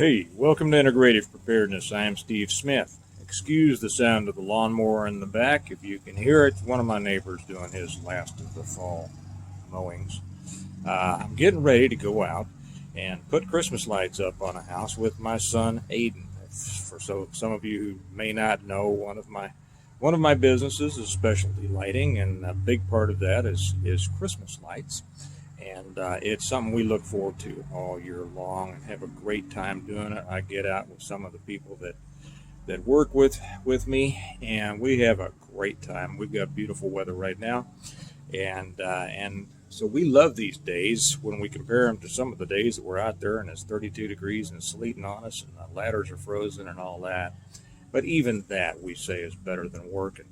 Hey, welcome to Integrative Preparedness. I am Steve Smith. Excuse the sound of the lawnmower in the back. If you can hear it, one of my neighbors doing his last of the fall mowings. I'm getting ready to go out and put Christmas lights up on a house with my son Aiden. For some of you who may not know, one of my businesses is specialty lighting, and a big part of that is Christmas lights. And it's something we look forward to all year long and have a great time doing it. I get out with some of the people that work with me, and we have a great time. We've got beautiful weather right now, and so we love these days when we compare them to some of the days that we're out there and it's 32 degrees and it's sleeting on us and the ladders are frozen and all that. But even that we say is better than working.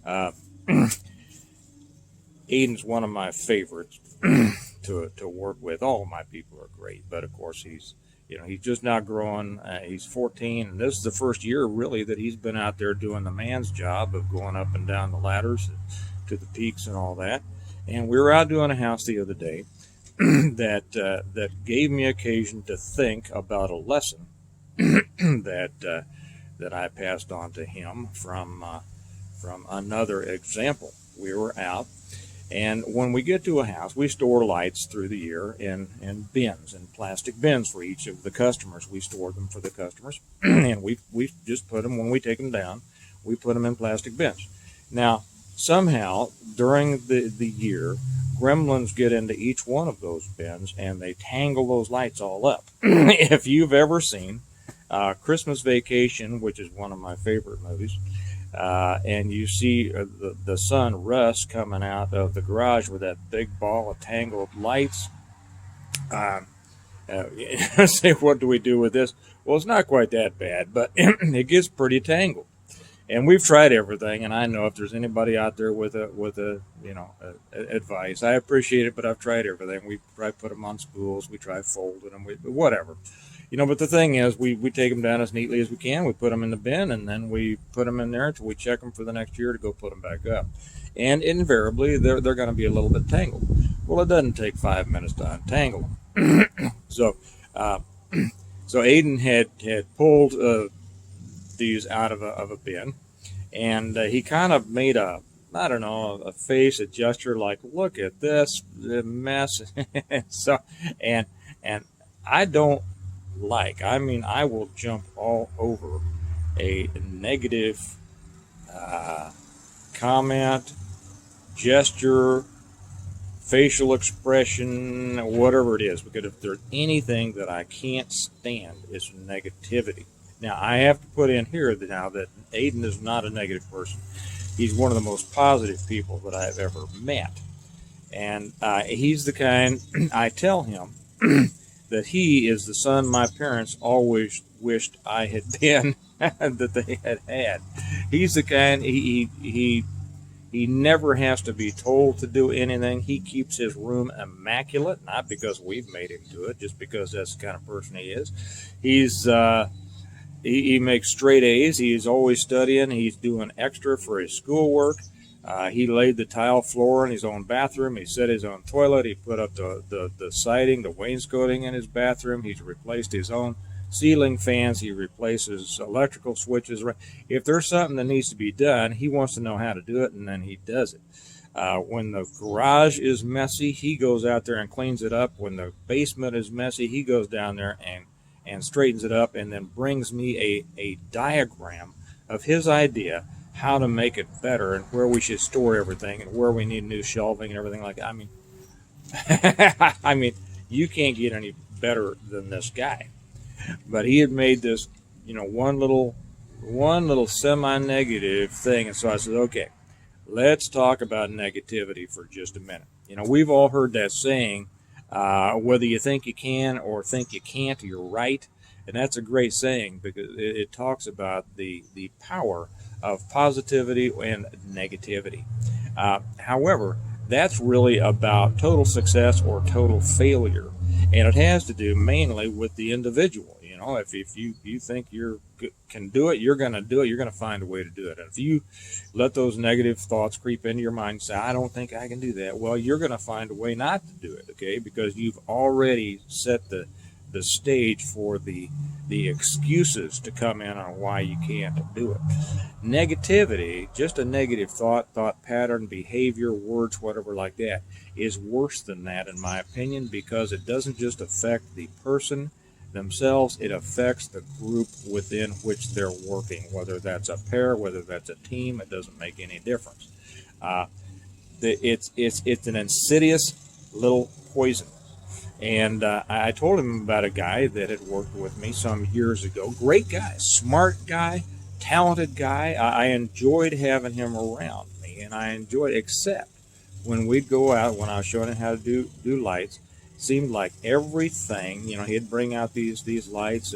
Uh, Aiden's one of my favorites to work with. All of my people are great, but of course he's just now growing. He's 14, and this is the first year really that he's been out there doing the man's job of going up and down the ladders to the peaks and all that. And we were out doing a house the other day that gave me occasion to think about a lesson that I passed on to him from another example. We were out, and when we get to a house, we store lights through the year in bins, in plastic bins for each of the customers. We store them for the customers, and we just put them, when we take them down, we put them in plastic bins. Now, somehow, during the year, gremlins get into each one of those bins, and they tangle those lights all up. If you've ever seen Christmas Vacation, which is one of my favorite movies, and you see the son Russ coming out of the garage with that big ball of tangled lights. Say, what do we do with this? Well, it's not quite that bad, but it gets pretty tangled. And we've tried everything, and I know if there's anybody out there with advice, I appreciate it. But I've tried everything. We try put them on spools, we try folding them, whatever. But the thing is, we take them down as neatly as we can. We put them in the bin, and then we put them in there until we check them for the next year to go put them back up. And invariably, they're going to be a little bit tangled. Well, it doesn't take 5 minutes to untangle them. So, so Aiden had pulled these out of a bin, and he kind of made a face, a gesture like, "Look at this mess." So, and I don't I will jump all over a negative comment, gesture, facial expression, whatever it is, because if there's anything that I can't stand, it's negativity. Now, I have to put in here that Aiden is not a negative person. He's one of the most positive people that I've ever met. And he's the kind, I tell him that he is the son my parents always wished I had been, that they had. He's the kind, he never has to be told to do anything. He keeps his room immaculate, not because we've made him do it, just because that's the kind of person he is. He makes straight A's. He's always studying. He's doing extra for his schoolwork. He laid the tile floor in his own bathroom. He set his own toilet. He put up the siding, the wainscoting in his bathroom. He's replaced his own ceiling fans. He replaces electrical switches. If there's something that needs to be done, he wants to know how to do it, and then he does it. When the garage is messy, he goes out there and cleans it up. When the basement is messy, he goes down there and straightens it up, and then brings me a diagram of his idea how to make it better and where we should store everything and where we need new shelving and everything like that. I mean, you can't get any better than this guy. But he had made this, one little semi-negative thing, and so I said, okay, let's talk about negativity for just a minute. We've all heard that saying, whether you think you can or think you can't, you're right. And that's a great saying because it talks about the power of positivity and negativity. However, that's really about total success or total failure. And it has to do mainly with the individual. If you think you can do it, you're going to do it. You're going to find a way to do it. And if you let those negative thoughts creep into your mind and say, I don't think I can do that, well, you're going to find a way not to do it, okay? Because you've already set the the stage for the excuses to come in on why you can't do it. Negativity, just a negative thought pattern, behavior, words, whatever like that, is worse than that in my opinion, because it doesn't just affect the person themselves, it affects the group within which they're working, whether that's a pair, whether that's a team, it doesn't make any difference. Uh, it's an insidious little poison. And I told him about a guy that had worked with me some years ago. Great guy, smart guy, talented guy. I enjoyed having him around me, and I enjoyed, except when we'd go out, when I was showing him how to do lights, seemed like everything, he'd bring out these lights,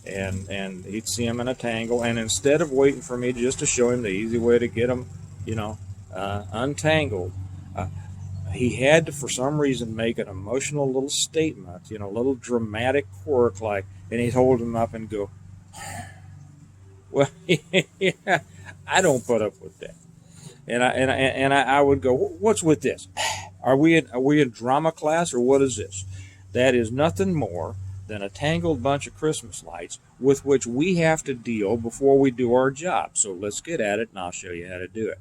and he'd see them in a tangle, and instead of waiting for me just to show him the easy way to get them, untangled, he had to, for some reason, make an emotional little statement, a little dramatic quirk, and he'd hold them up and go, well, yeah, I don't put up with that. And I would go, what's with this? Are we in drama class, or what is this? That is nothing more than a tangled bunch of Christmas lights with which we have to deal before we do our job. So let's get at it, and I'll show you how to do it.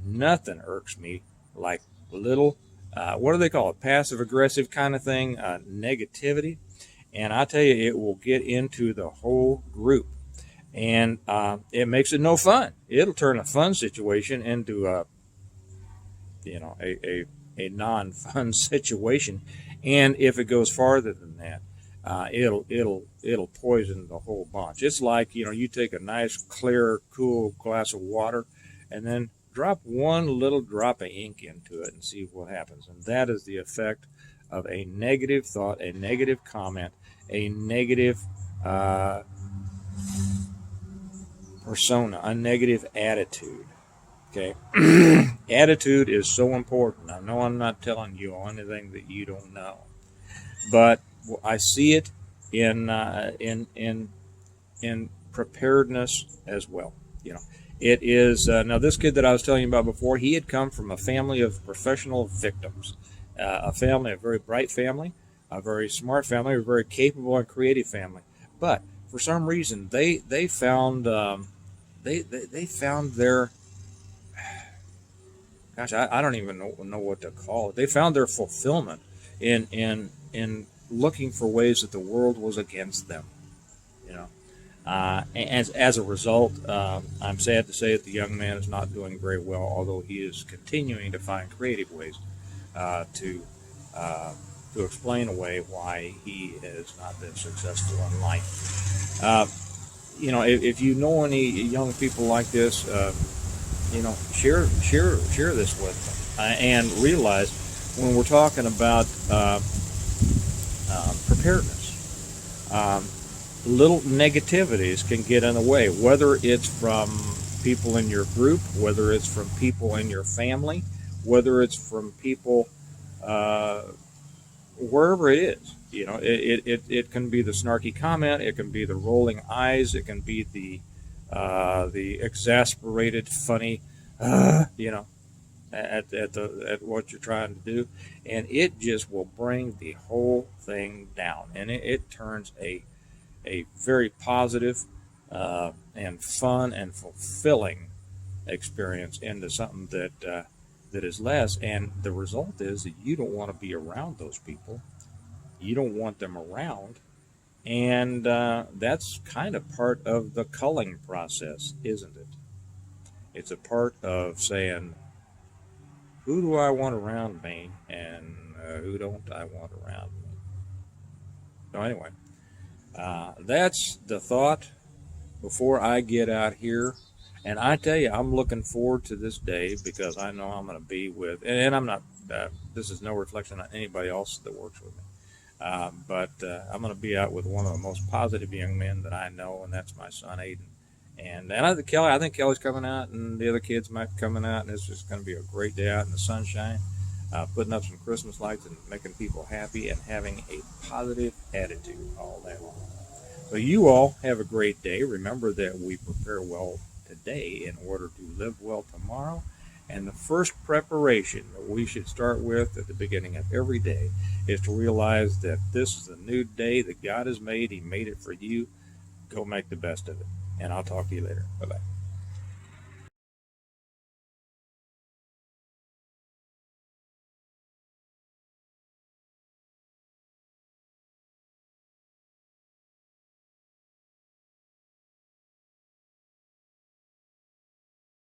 Nothing irks me like little, what do they call it? Passive aggressive kind of thing, negativity. And I tell you, it will get into the whole group. And it makes it no fun. It'll turn a fun situation into a non-fun situation. And if it goes farther than that, it'll poison the whole bunch. It's like, you take a nice, clear, cool glass of water and then drop one little drop of ink into it and see what happens. And that is the effect of a negative thought, a negative comment, a negative persona, a negative attitude. Okay? Attitude is so important. I know I'm not telling you anything that you don't know, but I see it in preparedness as well. It is now this kid that I was telling you about before. He had come from a family of professional victims, a very bright family, a very smart family, a very capable and creative family. But for some reason, they found they found their, gosh, I don't even know what to call it. They found their fulfillment in looking for ways that the world was against them. As a result, I'm sad to say that the young man is not doing very well, although he is continuing to find creative ways to explain away why he has not been successful in life. If you know any young people like this, share this with them, and realize when we're talking about preparedness, little negativities can get in the way, whether it's from people in your group, whether it's from people in your family, whether it's from people wherever it is. It can be the snarky comment, it can be the rolling eyes, it can be the exasperated, funny, at what you're trying to do, and it just will bring the whole thing down, and it turns a very positive and fun and fulfilling experience into something that is less. And the result is that you don't want to be around those people. You don't want them around. And that's kind of part of the culling process, isn't it? It's a part of saying, who do I want around me, and who don't I want around me? So anyway, that's the thought before I get out here. And I tell you, I'm looking forward to this day, because I know I'm going to be with, and I'm not, this is no reflection on anybody else that works with me, but I'm going to be out with one of the most positive young men that I know, and that's my son, Aiden. And I think Kelly's coming out, and the other kids might be coming out, and it's just going to be a great day out in the sunshine, putting up some Christmas lights and making people happy and having a positive attitude all day long. So you all have a great day. Remember that we prepare well today in order to live well tomorrow. And the first preparation that we should start with at the beginning of every day is to realize that this is a new day that God has made. He made it for you. Go make the best of it. And I'll talk to you later. Bye bye.